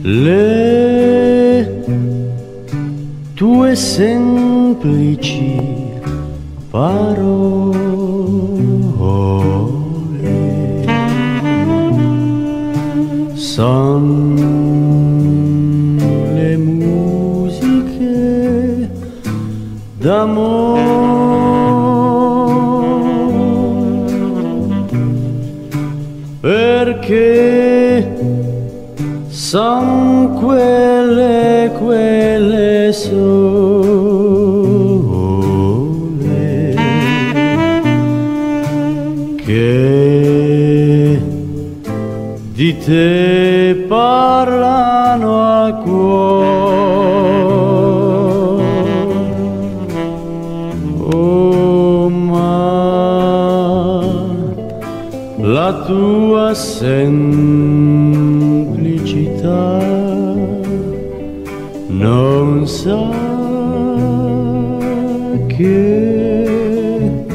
Le tue semplici parole son le musiche d'amore, perché son quelle sole che di te parlano al cuore. Oh, ma la tua semplicità non sa che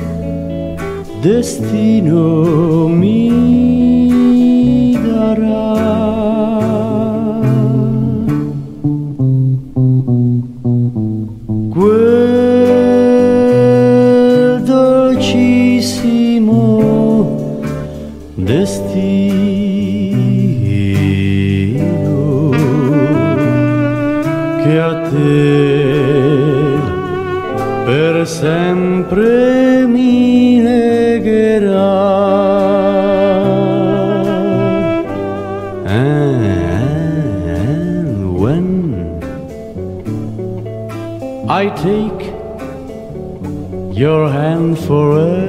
destino mi darà. Quel dolcissimo destino che a te per sempre mi legherà. And when I take your hand forever,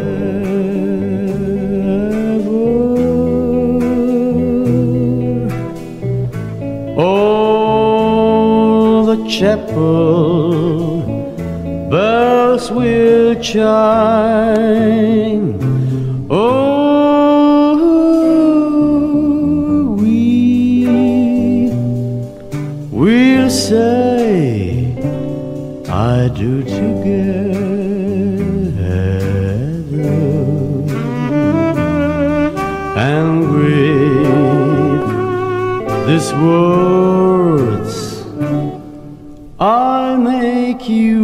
all the chapel bells will chime. Oh, we will say I do together, and with these words I'll make you